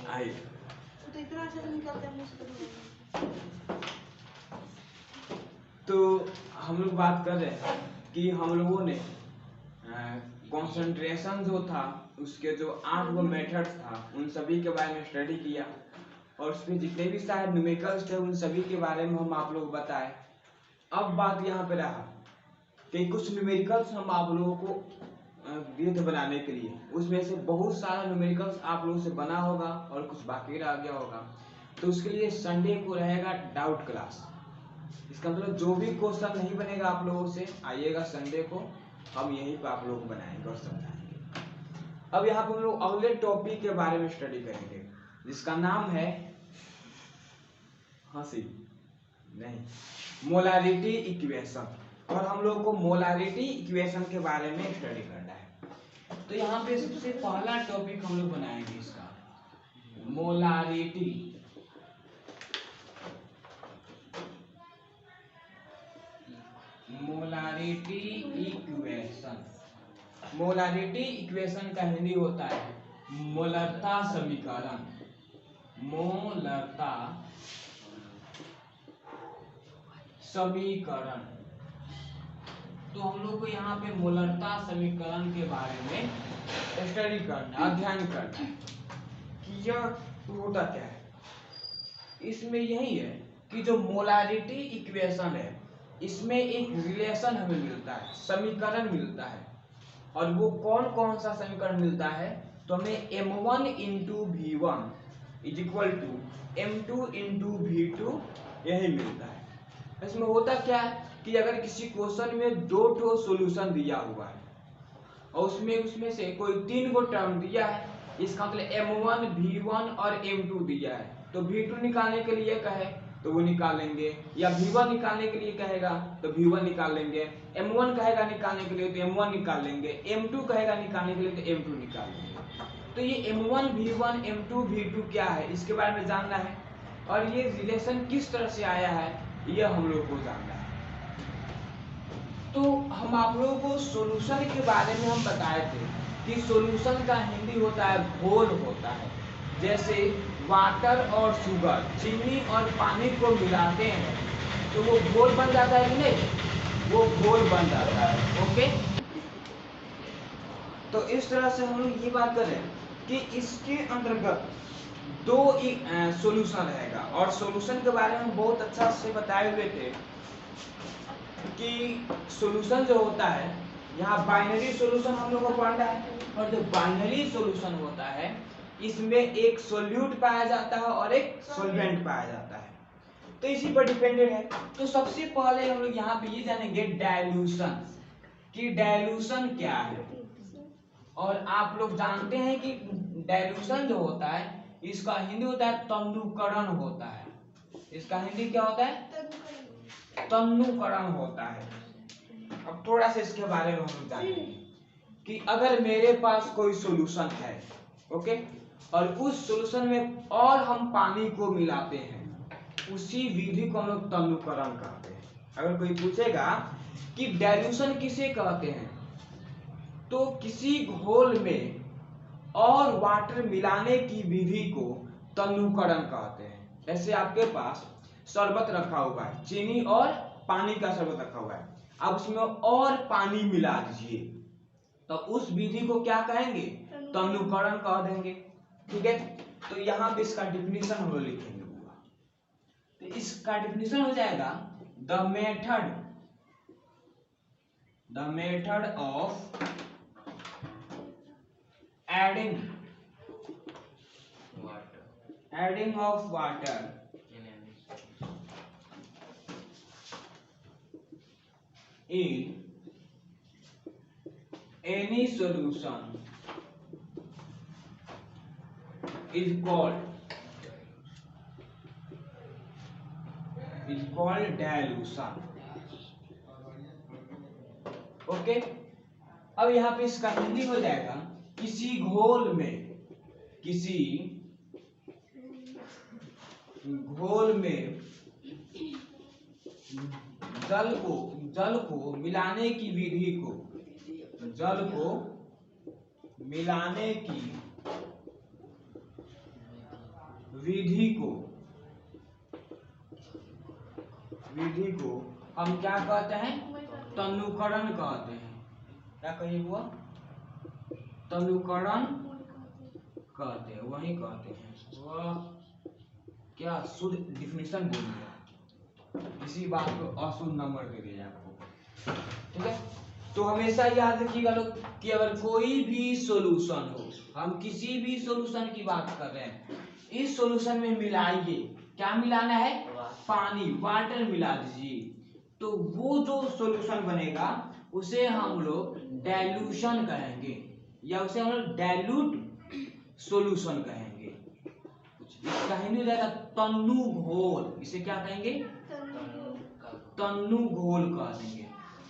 आई तो इतना अच्छा निकलता है मुंह से। तो हम लोग बात कर रहे हैं कि हम लोगों ने कंसंट्रेशन जो था उसके जो 8 गो मेथड्स था उन सभी के बारे में स्टडी किया और उसमें जितने भी सारे न्यूमेरिकल्स थे उन सभी के बारे में हम आप लोग बताए। अब बात यहाँ पे रहा कि कुछ न्यूमेरिकल्स हम आप लोगों को दिए थे बनाने के लिए, उसमें से बहुत सारा न्यूमेरिकल्स आप लोगों से बना होगा और कुछ बाकी रह गया होगा। तो उसके लिए संडे को रहेगा डाउट क्लास। इसका मतलब जो भी क्वेश्चन नहीं बनेगा आप लोगों से आइएगा संडे को, हम यहीं पे आप लोगों को बनाएंगे और समझाएंगे। अब यहाँ पे हम लोग अगले टॉपिक के बारे में स्टडी करेंगे जिसका नाम है मोलारिटी इक्वेशन। और हम लोग को मोलारिटी इक्वेशन के बारे में स्टडी करना है। तो यहाँ पे सबसे पहला टॉपिक हम लोग बनाएंगे इसका मोलारिटी इक्वेशन। मोलारिटी इक्वेशन का हिंदी होता है मोलरता समीकरण। मोलरता समीकरण। तो हम लोग को यहाँ पे मोलरता समीकरण के बारे में स्टडी करना, अध्ययन करना है कि यह होता क्या है। इसमें यही है कि जो मोलारिटी इक्वेशन है इसमें एक रिलेशन हमें मिलता है, समीकरण मिलता है। और वो कौन कौन सा समीकरण मिलता है, तो हमें m1 into v1 is equal to m2 into v2 यही मिलता है। इसमें होता क्या है कि अगर किसी क्वेश्चन में 2 सॉल्यूशन दिया हुआ है और उसमें से कोई 3 गो टर्म दिया है, इसका मतलब m1 v1 और m2 दिया है, तो v2 निकालने के लिए कहे तो वो निकालेंगे, या v1 निकालने के लिए कहेगा तो v1 निकाल लेंगे, m1 कहेगा निकालने के लिए तो m1 निकाल लेंगे, m2 कहेगा निकालने के लिए तो m2 निकाल लेंगे। तो ये m1 v1 m2 v2 क्या है इसके बारे में जानना है और ये रिलेशन किस तरह से आया है यह हम लोग को जानना है। तो हम आप लोगों को सॉल्यूशन के बारे में हम बताए थे कि सॉल्यूशन का हिंदी होता है घोल होता है। जैसे वाटर और शुगर, चीनी और पानी को मिलाते हैं तो वो घोल बन जाता है कि नहीं, वो घोल बन जाता है। ओके, तो इस तरह से हम लोग ये बात कर रहे हैं कि इसके अंतर्गत 2 सॉल्यूशन रहेगा और सॉल्यूशन के बारे में बहुत अच्छा से बताए हुए थे कि सॉल्यूशन जो होता है यहाँ बाइनरी सॉल्यूशन हम लोग को पढ़ना है और जो बाइनरी सॉल्यूशन होता है इसमें एक सोल्यूट पाया जाता है और एक सॉल्वेंट पाया जाता है, तो इसी पर डिपेंडेंट है। तो सबसे पहले हम लोग यहाँ पे ये जानेंगे डाइल्यूशन कि डाइल्यूशन क्या है। और आप लोग जानते हैं कि डाइल्यूशन जो होता है इसका हिंदी होता है तनुकरण होता है। इसका हिंदी क्या होता है, तनुकरण होता है। अब थोड़ा सा इसके बारे में हम लोग जानेंगे कि अगर मेरे पास कोई सॉल्यूशन है, ओके, और उस सॉल्यूशन में और हम पानी को मिलाते हैं, उसी विधि को हम लोग तनुकरण कहते हैं। अगर कोई पूछेगा कि डाइल्यूशन किसे कहते हैं, तो किसी घोल में और वाटर मिलाने की विधि को तनुकरण कहते हैं। ऐसे आपके पास शरबत रखा हुआ है, चीनी और पानी का शरबत रखा हुआ है, अब उसमें और पानी मिला दीजिए तो उस विधि को क्या कहेंगे, तनुकरण कह देंगे। ठीक है, तो यहाँ पे इसका डिफिनीशन हम लोग लिखेंगे। तो इसका डिफिनीशन हो जाएगा the method of adding of water in any solution is called dilution। Okay, अब यहाँ पे इसका हिंदी हो जाएगा किसी घोल में जल को मिलाने की विधि को, जल को मिलाने की विधि को हम क्या कहते हैं? तनुकरण कहते हैं। क्या कहिए हुआ? तनुकरण कहते हैं, वही कहते हैं। वह क्या शुद्ध डिफिनेशन बोलिए, इसी बात को अशुद्ध नंबर दे दिया आपको। ठीक है, तो हमेशा याद रखिएगा लोग कि अगर कोई भी सॉल्यूशन हो, हम किसी भी सॉल्यूशन की बात कर रहे हैं, इस सॉल्यूशन में मिलाइए, क्या मिलाना है? पानी, वाटर मिला दीजिए, तो वो जो सॉल्यूशन बनेगा उसे हम लोग डाइल्यूशन कहेंगे, या उसे हम लोग डाइल्यूट सॉल्यूशन कहेंगे। इसका हिंदी हो जाएगा तन्नु घोल। इसे क्या कहेंगे? तन्नु घोल कह देंगे।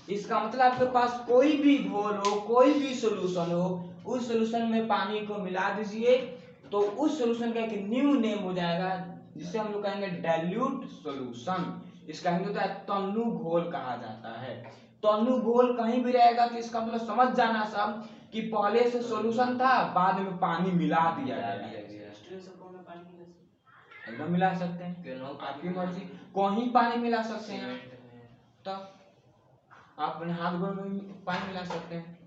इसका मतलब आपके पास कोई भी घोल हो, कोई भी सॉल्यूशन हो, उस सॉल्यूशन में पानी को मिला दीजिए, तो उस सॉल्यूशन का एक न्यू नेम हो जाएगा, जिसे हम लोग कहेंगे डाइल्यूट सॉल्यूशन। इसका हिंदी होता है तन्नु घोल कहा जाता है। तन्नु घोल कहीं भी रहेगा तो इसका मतलब समझ जाना सब कि पहले से सॉल्यूशन था, बाद में पानी मिला दिया गया। एकदम मिला सकते हैं, आपकी मर्जी, कहीं पानी मिला सकते हैं। तब आप अपने हाथ गोड़ में पानी मिला सकते हैं,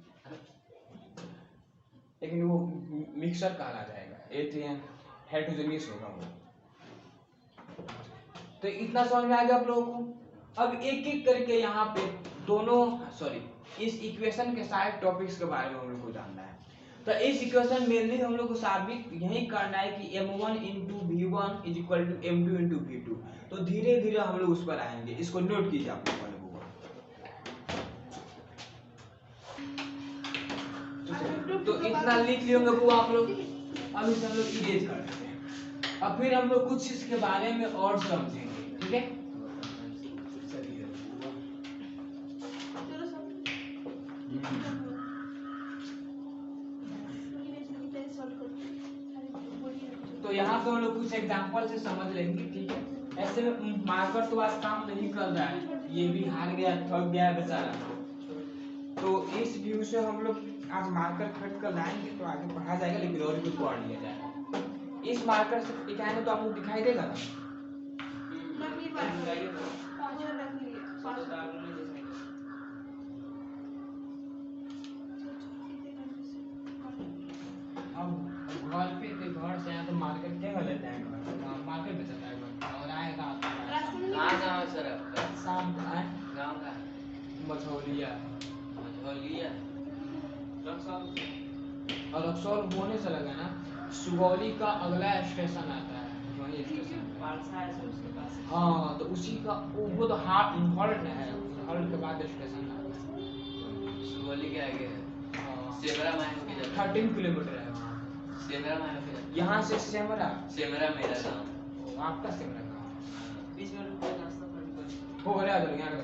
लेकिन वो मिक्सर कहा जाएगा, एथियन हेटेरोजेनियस होगा वो। तो इतना समझ में आ गया आप लोगों को। अब एक एक करके यहाँ पे इस इक्वेशन के सारे टॉपिक्स के बारे में हम लोग को जानना है। तो इस इक्वेशन मेनली हम लोग को साबित यही करना है कि m1 into v1 is equal to m2 into v2। तो धीरे धीरे हम लोग उस पर आएंगे, इसको नोट कीजिए आप लोग। तो इतना लिख लियोगे वो आप लोग। अब इसे हम लोग इरेज कर देते हैं, अब फिर हम लोग कुछ इसके बारे में और समझेंगे। ठीक है, तो यहाँ पे हम लोग कुछ एग्जांपल से समझ लेंगे। ठीक है, ऐसे में मार्कर तो आज काम नहीं कर रहा है, ये भी हार गया, थक गया बेचारा। तो इस व्यू से हम लोग आज मार्कर खरीद कर लाएंगे तो आगे पढ़ा जाएगा, लेकिन और भी कुछ पढ़ लिया जाएगा। इस मार्कर से दिखाएंगे तो आपको दिखाई देगा ना? अब घर पे थे, घर से आए तो मार्केट क्या कर लेते हैं, मार्केट में चलता है और आएगा कहाँ सर आपका? शाम को आए गाँव का? मझौलिया और रक्सौल होने से लगा ना, सुगौली का अगला स्टेशन आता है, वही स्टेशन पालसा है सर उसके पास। हाँ, तो उसी का वो तो हॉल्ट है, हॉल्ट के बाद स्टेशन आता है। सुगौली के आगे है। हाँ, सेमरा मायनो के जाते 13 किलोमीटर है वहाँ, सेमरा मायनो के जाते यहाँ से सेमरा मेरा गाँव। आपका सेमरा कहाँ? 20 मिनट का नाश्ता कर हो गया यहाँ का।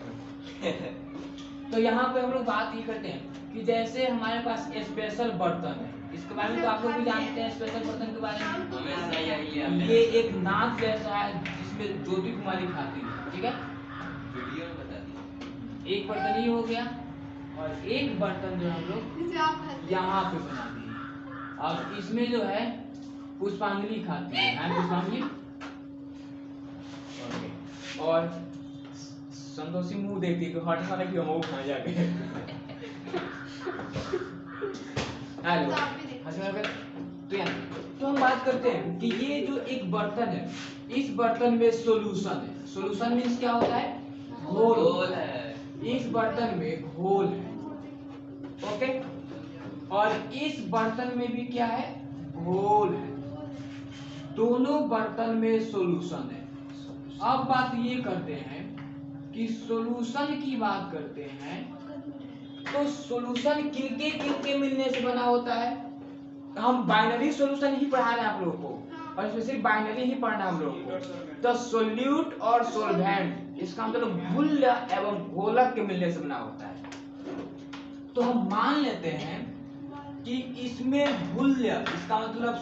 तो यहाँ पे हम लोग बात ये करते हैं कि जैसे हमारे पास स्पेशल बर्तन है, इसके बारे में तो आप लोग भी जानते हैं स्पेशल बर्तन के बारे में। हमेशा यही ये एक नाक जैसा है जिसमें ज्योति कुमारी खाती है। ठीक है, वीडियो में बता दिए। एक बर्तन ये हो गया, और एक बर्तन जो हम लोग यहाँ पे बना दिए। अब इसमें जो है पुष्पांजलि खाती है पुष्पांजलि, और संतोषी मुंह देखती है कि हट खाने की हम खाए जाके। हेलो, तो हम बात करते हैं कि ये जो एक बर्तन है, इस बर्तन में सॉल्यूशन है। सॉल्यूशन मींस क्या होता है? घोल है। इस बर्तन में घोल है। ओके, और इस बर्तन में भी क्या है? घोल है। दोनों बर्तन में सॉल्यूशन है। अब बात ये करते हैं कि सॉल्यूशन की बात करते हैं, तो सॉल्यूशन किनके मिलने से बना होता है? हम बाइनरी सॉल्यूशन ही पढ़ा रहे हैं आप लोगों को, और इसमें सिर्फ बाइनरी ही पढ़ना है हम लोगों को। तो सोल्यूट और सोलवेंट, इसका मतलब मूल्य एवं घोलक के मिलने से बना होता है। तो हम मान लेते हैं कि इसमें मूल्य, इसका मतलब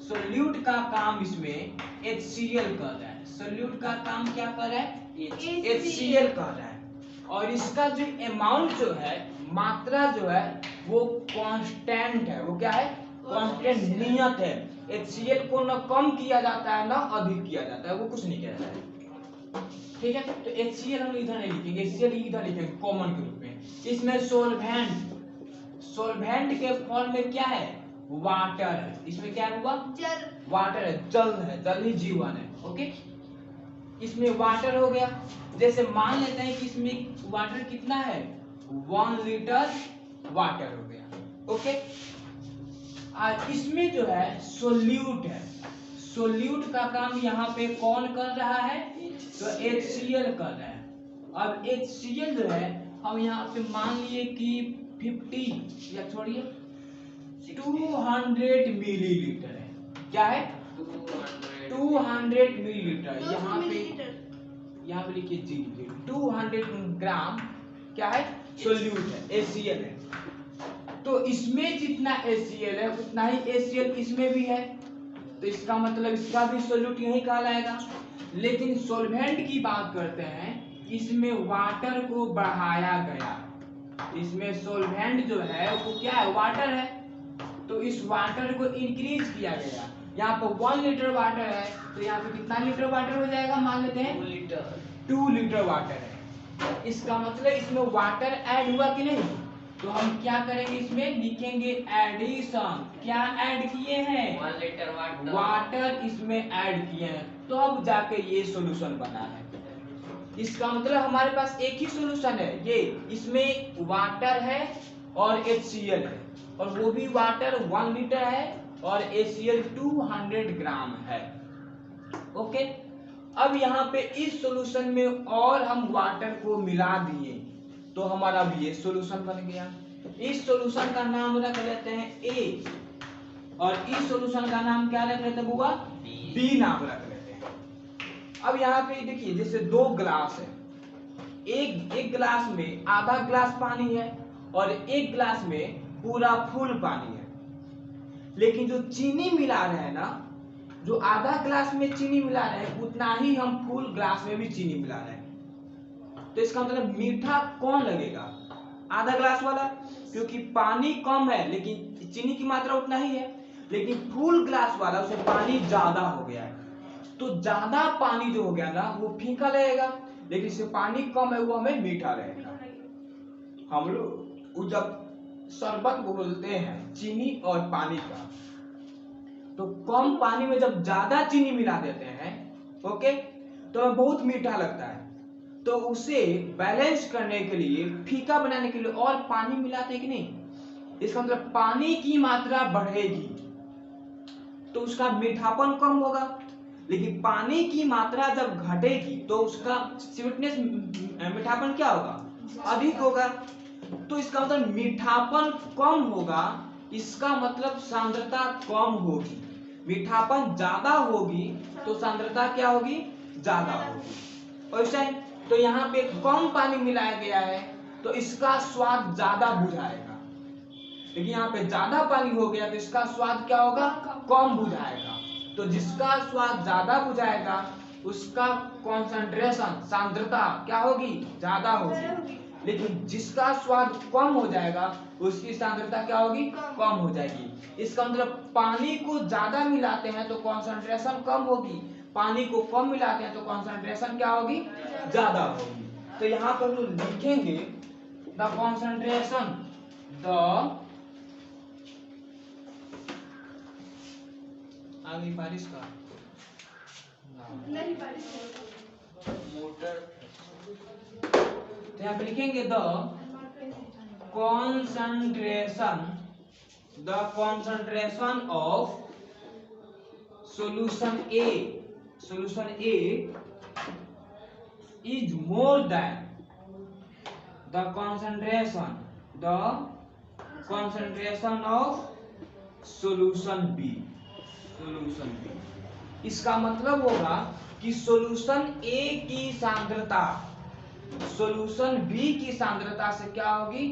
सोल्यूट का काम इसमें HCl कर रहा है। सोल्यूट का काम क्या कर रहा है? HCl कर रहा है, और इसका जो अमाउंट जो है, मात्रा जो है, वो कांस्टेंट है। वो क्या है? कांस्टेंट नियत है। HCl को न कम किया जाता है न अधिक किया जाता है, वो कुछ नहीं किया जाता है। ठीक है, तो HCl हम इधर नहीं लिखेंगे, HCl इधर लिखेंगे कॉमन के रूप में। इसमें सोलवेंट के फॉर्म में क्या है, वाटर है। इसमें क्या हुआ, जल। वाटर है, जल है, जल ही जीवन है। ओके, इसमें वाटर हो गया। जैसे मान लेते हैं कि इसमें वाटर कितना है, 1 लीटर वाटर हो गया। ओके, और इसमें जो है सोल्यूट है। सोल्यूट का काम यहाँ पे कौन कर रहा है, तो HCl कर रहा है। अब HCl जो है हम यहाँ पे मान लिए कि 50 या छोड़िए 200 मिलीलीटर है। क्या है, 200 मिलीलीटर। 200 यहाँ पे लिखिए जी, 200 ग्राम क्या है, सोल्यूट है, HCl है। तो इसमें जितना HCl है उतना ही HCl इसमें भी है, तो इसका मतलब इसका भी सोल्यूट यही कहलाएगा। लेकिन सोलवेंट की बात करते हैं, इसमें वाटर को बढ़ाया गया। इसमें सोलवेंट जो है वो क्या है, वाटर है, तो इस वाटर को इंक्रीज किया गया। यहाँ पर 1 लीटर वाटर है, तो यहाँ पे कितना लीटर वाटर हो जाएगा, मान लेते हैं 2 लीटर वाटर है। इसका मतलब इसमें वाटर ऐड हुआ कि नहीं, तो हम क्या करेंगे, इसमें लिखेंगे एडिशन। क्या ऐड किए हैं, 1 लीटर वाटर इसमें ऐड किए हैं, तो अब जाके ये सॉल्यूशन बना है। इसका मतलब हमारे पास एक ही सॉल्यूशन है, ये इसमें वाटर है और HCl है, और वो भी वाटर 1 लीटर है और HCl 200 ग्राम है। ओके, अब यहाँ पे इस सॉल्यूशन में और हम वाटर को मिला दिए, तो हमारा भी ये सॉल्यूशन बन गया। इस सॉल्यूशन का नाम रख लेते हैं A, और इस सॉल्यूशन का नाम क्या रख लेते हैं बुआ, B नाम रख लेते हैं। अब यहाँ पे देखिए, जैसे 2 गिलास है, एक गिलास में आधा गिलास पानी है और एक गिलास में पूरा फुल पानी है। लेकिन जो चीनी मिला रहे हैं ना, जो आधा गिलास में चीनी मिला रहे हैं उतना ही हम फुल गिलास में भी चीनी मिला रहे हैं। तो इसका मतलब मीठा कौन लगेगा, आधा गिलास वाला, क्योंकि पानी कम है लेकिन चीनी की मात्रा उतना ही है। लेकिन फुल गिलास वाला, उसमें पानी ज्यादा हो गया है, तो ज्यादा पानी जो हो गया ना वो फीका लगेगा, लेकिन इससे पानी कम है वो हमें मीठा लगेगा। हम लोग जब शरबत बोलते हैं चीनी और पानी का, तो कम पानी में जब ज्यादा चीनी मिला देते हैं, ओके, तो बहुत मीठा लगता है। तो उसे बैलेंस करने के लिए, फीका बनाने के लिए और पानी मिलाते हैं कि नहीं, इसका मतलब पानी की मात्रा बढ़ेगी तो उसका मीठापन कम होगा, लेकिन पानी की मात्रा जब घटेगी तो उसका स्वीटनेस, मीठापन क्या होगा, अधिक होगा। तो इसका मतलब मीठापन कम होगा, इसका मतलब सांद्रता कम होगी। मीठापन ज्यादा होगी तो सांद्रता क्या होगी, ज्यादा होगी। वैसे तो यहाँ पे कम पानी मिलाया गया है तो इसका स्वाद ज्यादा बुझाएगा, लेकिन यहाँ पे ज्यादा पानी हो गया तो इसका स्वाद क्या होगा, कम बुझाएगा। तो जिसका स्वाद ज्यादा बुझाएगा उसका कॉन्सेंट्रेशन, सांद्रता क्या होगी, ज्यादा होगी। लेकिन जिसका स्वाद कम हो जाएगा उसकी सांद्रता क्या होगी, कम हो जाएगी। इसका मतलब पानी को ज्यादा मिलाते हैं तो कॉन्सेंट्रेशन कम होगी, पानी को कम मिलाते हैं तो कॉन्सेंट्रेशन क्या होगी, ज्यादा होगी। तो यहाँ पर हम लिखेंगे द कॉन्सेंट्रेशन, आगे बारिश का नहीं बारिश मोटर, तो यहाँ पे लिखेंगे the concentration of solution A is more than the concentration of solution B। इसका मतलब होगा कि सॉल्यूशन A की सांद्रता सॉल्यूशन B की सांद्रता से क्या होगी,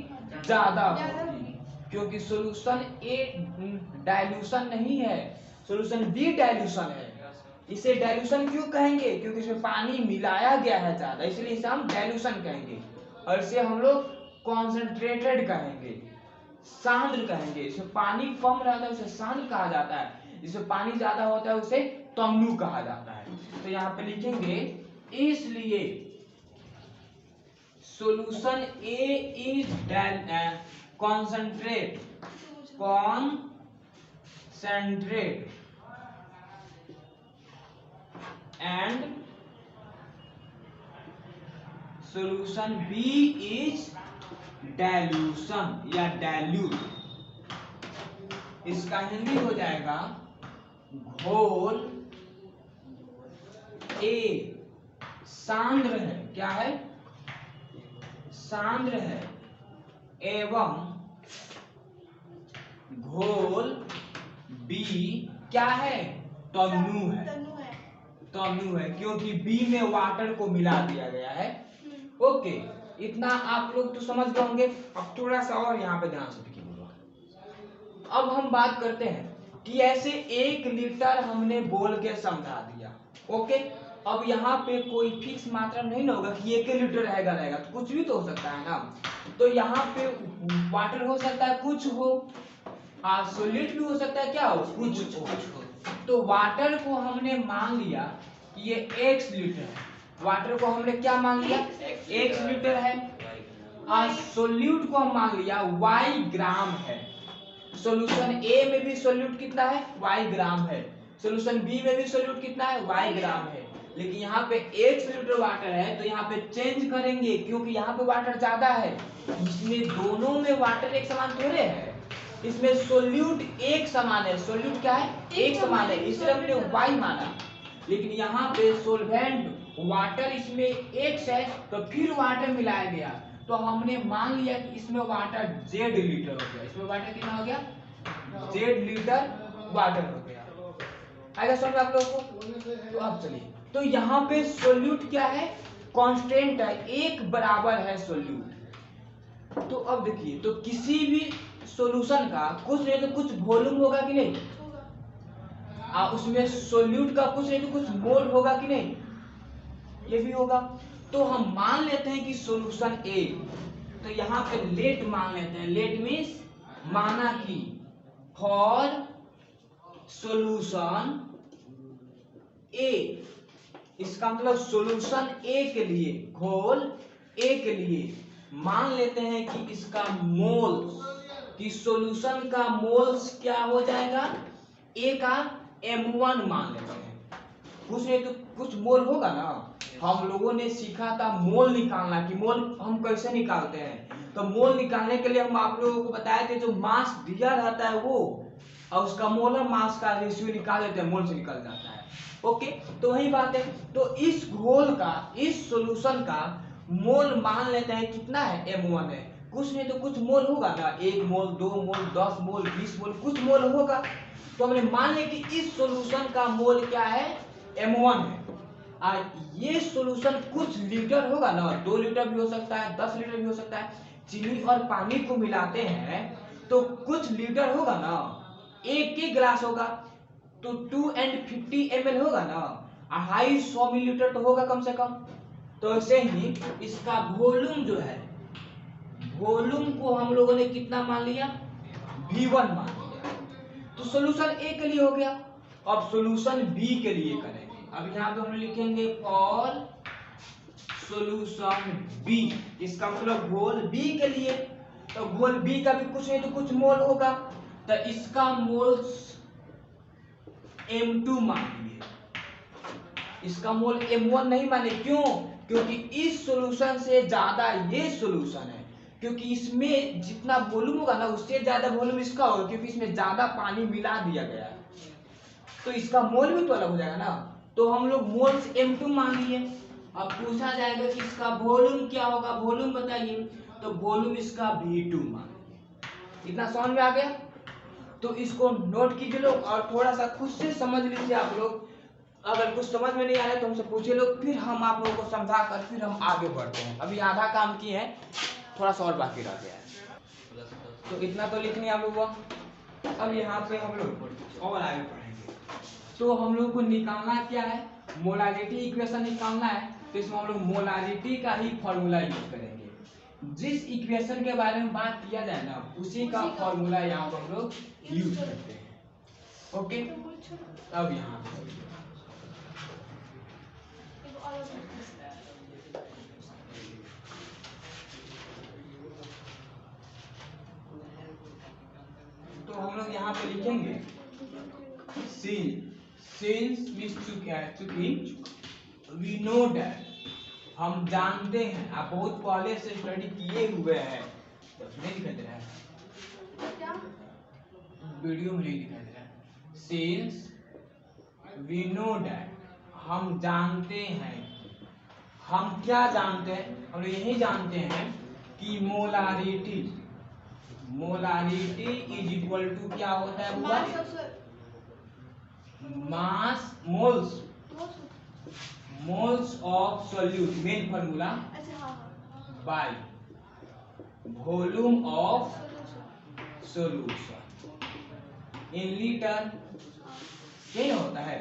ज्यादा होगी, क्योंकि सॉल्यूशन A डाइल्यूशन नहीं है, सॉल्यूशन B डाइल्यूशन है। इसे डाइल्यूशन क्यों कहेंगे, क्योंकि इसमें पानी मिलाया गया है ज्यादा, इसलिए इसे हम डाइल्यूशन कहेंगे, और इसे हम लोग कॉन्सेंट्रेटेड कहेंगे। सांद्र कहेंगे। इसमें पानी कम रहता है उसे सांद्र कहा जाता है, जिसमें पानी ज्यादा होता है उसे तम्लु कहा जाता है। तो यहाँ पे लिखेंगे इसलिए solution A is concentrate and solution B is dilution या dilute। इसका हिंदी हो जाएगा घोल A सांद्र है, क्या है? सांद्र है एवं घोल B क्या है? तनु है। तनु है। तनु है क्योंकि B में वाटर को मिला दिया गया है। ओके, इतना आप लोग तो समझ गए होंगे। अब थोड़ा सा और यहाँ पे ध्यान से देखिए। अब हम बात करते हैं कि ऐसे 1 लीटर हमने बोल के समझा दिया। ओके, अब यहाँ पे कोई फिक्स मात्रा नहीं ना होगा कि 1 लीटर रहेगा, तो कुछ भी तो हो सकता है ना। तो यहाँ पे वाटर हो सकता है, कुछ हो, सॉलिड भी हो सकता है, क्या हो, कुछ हो। तो वाटर को हमने मान लिया कि ये x लीटर है। वाटर को हमने क्या मान लिया? x लीटर है। सोल्यूट को हम मान लिया y ग्राम है। सोल्यूशन A में भी सोल्यूट कितना है? y ग्राम है। सोल्यूशन B में भी सोल्यूट कितना है? y ग्राम है। लेकिन यहाँ पे 1 लीटर वाटर है तो यहाँ पे चेंज करेंगे क्योंकि यहाँ पे वाटर ज्यादा है। इसमें दोनों में वाटर एक समान थोड़े है, इसमें सोल्यूट एक समान है। सोल्यूट क्या है? एक समान है, इसलिए हमने y माना। लेकिन यहाँ पे सोल्वेंट वाटर इसमें x है तो फिर वाटर मिलाया गया, तो हमने मान लिया कि इसमें वाटर z लीटर हो गया। इसमें वाटर कितना हो गया? z लीटर वाटर हो गया। आएगा समझ आप लोगों को? तो अब चलिए, तो यहाँ पे सोल्यूट क्या है? कांस्टेंट है, एक बराबर है सोल्यूट। तो अब देखिए, तो किसी भी सॉल्यूशन का कुछ नहीं तो कुछ वॉल्यूम होगा कि नहीं? उसमें सोल्यूट का कुछ नहीं तो कुछ मोल होगा कि नहीं? ये भी होगा। तो हम मान लेते हैं कि सॉल्यूशन A, तो यहाँ पे लेट मान लेते हैं। लेट मीन्स माना कि फॉर सॉल्यूशन A, इसका मतलब सॉल्यूशन A के लिए, घोल A के लिए मान लेते हैं कि इसका मोल्स, कि सॉल्यूशन का मोल्स क्या हो जाएगा? A का M1 मान लेते हैं। कुछ नहीं तो कुछ मोल होगा ना। हम लोगों ने सीखा था मोल निकालना, कि मोल हम कैसे निकालते हैं। तो मोल निकालने के लिए हम आप लोगों को बताए थे, जो मास दिया रहता है वो और उसका मोलर मास का रेशियो निकाल देते हैं, मोल से निकल जाता है। ओके, तो वही बात है। तो इस घोल का, इस सॉल्यूशन का मोल मान लेते हैं कितना है? M1 है। कुछ नहीं तो कुछ मोल होगा ना, 1 मोल, 2 मोल, 10 मोल, 20 मोल, कुछ मोल होगा। तो हमने मान लिया कि इस सॉल्यूशन का मोल क्या है? M1 है। ये सॉल्यूशन कुछ लीटर होगा ना, 2 लीटर भी हो सकता है, 10 लीटर भी हो सकता है। चीनी और पानी को मिलाते हैं तो कुछ लीटर होगा ना, एक गिलास होगा तो 250 ml होगा ना, 250 मिलीलीटर तो होगा कम से कम। तो ऐसे ही इसका वॉल्यूम जो है, वॉल्यूम को हम लोगों ने कितना मान लिया? V1 मान लिया। तो सॉल्यूशन A के लिए हो गया। अब सॉल्यूशन B के लिए करेंगे। अब यहाँ पे हम लिखेंगे फॉर सॉल्यूशन B, इसका मतलब घोल B के लिए। तो घोल B का भी कुछ नहीं तो कुछ मोल होगा, तो इसका मोल्स M2 मान लिए। इसका मोल M1 नहीं माने, क्यों? क्योंकि इस सॉल्यूशन से ज्यादा ये सॉल्यूशन है, क्योंकि इसमें जितना वॉल्यूम होगा ना उससे ज्यादा वॉल्यूम इसका होगा, क्योंकि इसमें ज्यादा पानी मिला दिया गया है। तो इसका मोल भी तो अलग हो जाएगा ना। तो हम लोग मोल्स M2 मान लिए। अब पूछा जाएगा कि इसका वॉल्यूम क्या होगा, वॉल्यूम बताइए। तो वॉल्यूम इसका V2 मान लिए। इतना समझ में आ गया? तो इसको नोट कीजिए लोग और थोड़ा सा खुद से समझ लीजिए आप लोग। अगर कुछ समझ में नहीं आ रहा है तो हमसे पूछिए लोग, फिर हम आप लोगों को समझा कर फिर हम आगे बढ़ते हैं। अभी आधा काम किए हैं, थोड़ा सा और बाकी रह गया है। तो इतना तो लिखने आप लोगों को। अब यहाँ पे हम लोग और आगे पढ़ेंगे। तो हम लोग को निकालना क्या है? मोलारिटी इक्वेशन निकालना है। तो इसमें हम लोग मोलारिटी का ही फॉर्मूला यूज करेंगे। जिस इक्वेशन के बारे में बात किया जाए ना उसी का फॉर्मूला यहाँ पर हम लोग यूज करते हैं। ओके, अब यहाँ तो हम लोग यहाँ पे लिखेंगे since चूंकि we know that हम जानते हैं, आप बहुत पहले से स्टडी किए हुए हैं, नहीं दिखाई दे रहा है क्या वीडियो में नहीं दिखाई दे रहा है। since we know that हम जानते हैं, हम क्या जानते हैं, हम लोग यही जानते हैं कि मोलारिटी इज इक्वल टू क्या होता है बुआ? Mass moles of solute, main formula, by volume of solution in litre, यही होता है।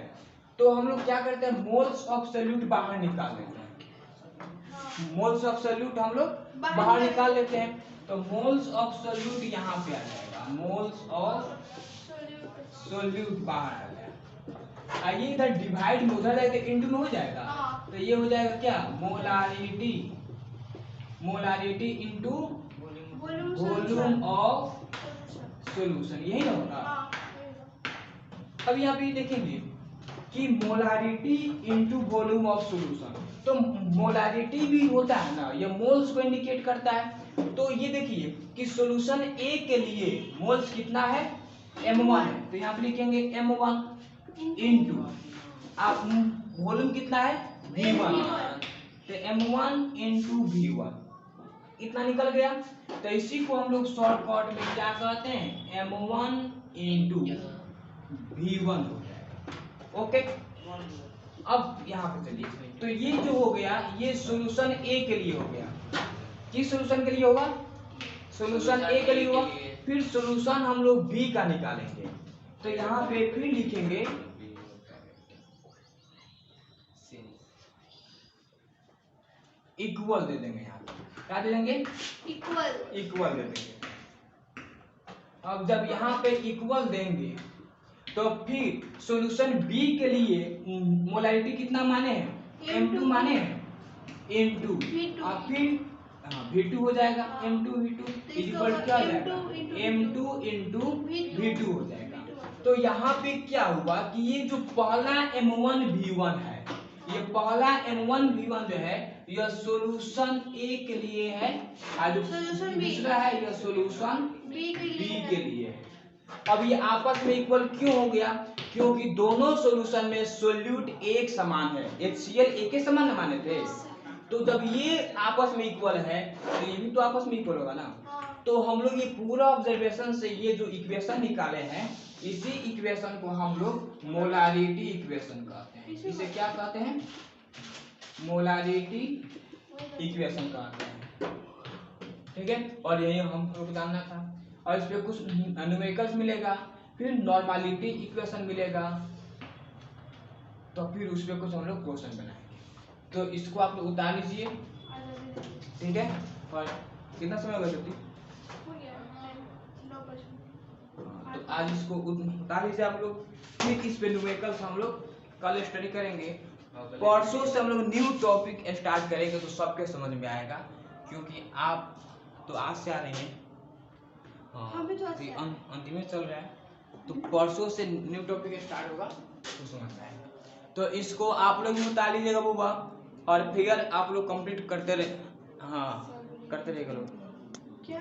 तो हम लोग क्या करते हैं, मोल्स ऑफ सॉल्यूट बाहर निकाल लेते हैं, मोल्स ऑफ सॉल्यूट हम लोग बाहर निकाल लेते हैं। तो मोल्स ऑफ सॉल्यूट यहाँ पे आ जाएगा, मोल्स ऑफ सॉल्यूट बाहर आ गया। आइए इधर डिवाइड में उधर जाएगा इंटू में हो जाएगा, तो ये हो जाएगा क्या, molarity into volume of solution, यही ना होगा। अब यहाँ पे देखेंगे कि molarity into volume of solution, तो मोलारिटी भी होता है ना, ये मोल्स को इंडिकेट करता है। तो ये देखिए कि सॉल्यूशन ए के लिए मोल्स कितना है, m1 है, तो यहाँ पे लिखेंगे m1 इंटू आप वॉल्यूम कितना है v1, तो m1 इंटू v1 इतना निकल गया। तो इसी को हम लोग शॉर्टकट में क्या कहते हैं, m1 इंटू v1 हो जाएगा। ओके, अब यहाँ पे चलिए, तो ये जो हो गया ये सॉल्यूशन ए के लिए हो गया। किस सॉल्यूशन के लिए होगा, सॉल्यूशन ए के लिए होगा। फिर सॉल्यूशन हम लोग बी का निकालेंगे, तो यहाँ पे फिर लिखेंगे इक्वल दे देंगे, यहाँ पे क्या दे देंगे, इक्वल दे देंगे। अब जब यहाँ पे इक्वल देंगे तो फिर सॉल्यूशन बी के लिए मोलारिटी कितना माने हैं, m2 माने हैं, m2 और फिर v2 हो जाएगा, m2 v2 इक्वल क्या हो जाएगा, m2 इंटू v2 हो जाएगा। तो यहाँ पे क्या हुआ कि ये जो पहला m1 v1 है, ये पहला m1 v1 जो है यह सॉल्यूशन ए के लिए है, और जो दूसरा है यह सॉल्यूशन बी के लिए है। अब ये आपस में इक्वल क्यों हो गया, क्योंकि दोनों सॉल्यूशन में सोल्यूट एक समान है, HCl एक के समान माने थे। तो जब ये आपस में इक्वल है तो ये भी तो आपस में इक्वल होगा ना। तो हम लोग ये पूरा ऑब्जर्वेशन से ये जो इक्वेशन निकाले हैं, इसी इक्वेशन को हम लोग मोलारिटी इक्वेशन कहते हैं। इसे क्या कहते हैं, मोलारिटी इक्वेशन कहते हैं, ठीक है। और यही हम लोग जानना था, और इस पे कुछ न्यूमेरिकल्स मिलेगा, फिर नॉर्मलिटी इक्वेशन मिलेगा, तो फिर उस पे कुछ हम लोग क्वेश्चन बनाएंगे। तो इसको आप लोग उतार लीजिए, ठीक है। और कितना समय होगा जल्दी, तो आज इसको उतार लीजिए आप लोग। फिर इस पे न्यूमेरिकल्स हम लोग कल स्टडी करेंगे, परसों से हम लोग न्यू टॉपिक स्टार्ट करेंगे, तो सबके समझ में आएगा, क्योंकि आप तो आज से आ रहे हैं, अंतिम में चल रहा है, तो परसों से न्यू टॉपिक स्टार्ट होगा, तो समझ में आएगा। तो इसको आप लोग भी उतार लीजिएगा बुआ, और फिगर आप लोग कंप्लीट करते रहे, हाँ करते रहिएगा लोग। क्या